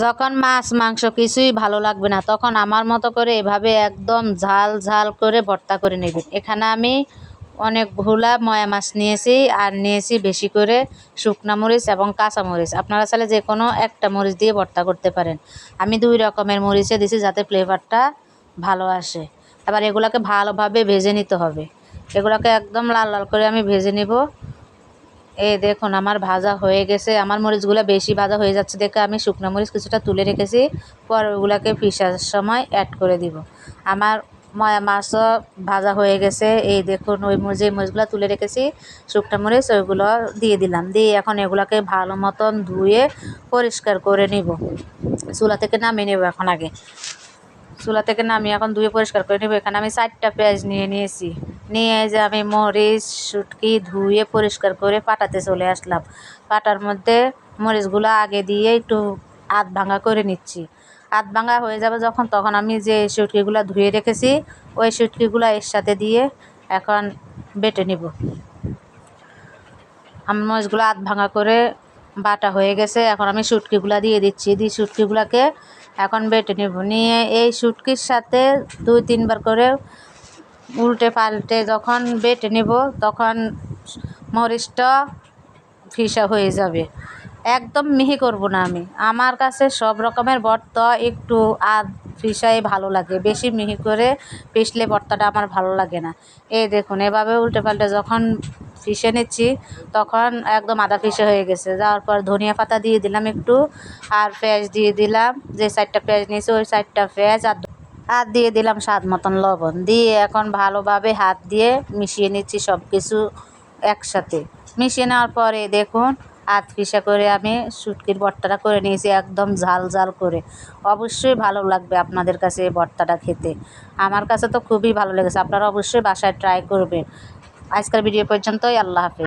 যখন মাছ মাংস কিছুই ভালো লাগবে না, তখন আমার মতো করে এভাবে একদম ঝাল ঝাল করে ভর্তা করে নেবেন। এখানে আমি অনেকগুলা ময়া মাছ নিয়েছি, আর নিয়েছি বেশি করে শুকনা মরিচ এবং কাঁচা মরিচ। আপনারা চাইলে যে কোনো একটা মরিচ দিয়ে ভর্তা করতে পারেন। আমি 2 রকমের মরিচে দিছি যাতে ফ্লেভারটা ভালো আসে। এবার এগুলাকে ভালোভাবে ভেজে নিতে হবে। এগুলাকে একদম লাল লাল করে আমি ভেজে নিব। এই দেখুন আমার ভাজা হয়ে গেছে। আমার মরিচগুলো বেশি ভাজা হয়ে যাচ্ছে দেখে আমি শুকনো মরিচ কিছুটা তুলে রেখেছি, পরে ওগুলাকে ফিশার সময় অ্যাড করে দিব। আমার ময়া মাছও ভাজা হয়ে গেছে। এই দেখুন ওই যে মরিচগুলো তুলে রেখেছি শুকনো মরিচ, ওইগুলো দিয়ে দিলাম। দিয়ে এখন এগুলাকে ভালো মতন ধুয়ে পরিষ্কার করে নিব। চুলা থেকে নামিয়ে নেব এখন। আগে চুলা থেকে নামিয়ে এখন ধুয়ে পরিষ্কার করে নেব। এখানে আমি 4টা পেঁয়াজ নিয়েছি। নিয়ে যে আমি মরিচ শুটকি ধুয়ে পরিষ্কার করে পাটাতে চলে আসলাম। পাটার মধ্যে মরিচগুলো আগে দিয়ে একটু আধ ভাঙা করে নিচ্ছি। আধ ভাঙা হয়ে যাবে যখন, তখন আমি যে শুটকিগুলো ধুয়ে রেখেছি ওই শুটকিগুলো এর সাথে দিয়ে এখন বেটে নিব। আমার মরিচগুলো আধ ভাঙা করে বাটা হয়ে গেছে। এখন আমি শুটকিগুলো দিয়ে দিচ্ছি। শুটকিগুলোকে এখন বেটে নেব। নিয়ে এই শুটকির সাথে 2-3 বার করে উল্টে পাল্টে যখন বেটে নেব, তখন মরিচটা ফিসা হয়ে যাবে। একদম মিহি করব না আমি। আমার কাছে সব রকমের ভর্তা একটু আধ ফিসাই ভালো লাগে, বেশি মিহি করে পিষলে ভর্তাটা আমার ভালো লাগে না। এই দেখুন এভাবে উল্টে পাল্টে যখন ফিষে নিচ্ছি, তখন একদম আধা ফিসে হয়ে গেছে। যাওয়ার পর ধনিয়া পাতা দিয়ে দিলাম একটু, আর পেঁয়াজ দিয়ে দিলাম। যে 4টা পেঁয়াজ নিয়েছি ওই 4টা পেঁয়াজ আর দিয়ে দিলাম স্বাদ মতন লবণ। দিয়ে এখন ভালোভাবে হাত দিয়ে মিশিয়ে নিচ্ছি সব কিছু একসাথে। মিশিয়ে নেওয়ার পরে দেখুন আধ ফিসা করে আমি শুটকির ভর্তাটা করে নিয়েছি, একদম ঝাল ঝাল করে। অবশ্যই ভালো লাগবে আপনাদের কাছে এই ভর্তাটা খেতে। আমার কাছে তো খুবই ভালো লেগেছে। আপনারা অবশ্যই বাসায় ট্রাই করবেন। আজকের ভিডিও পর্যন্তই। আল্লাহ হাফেজ।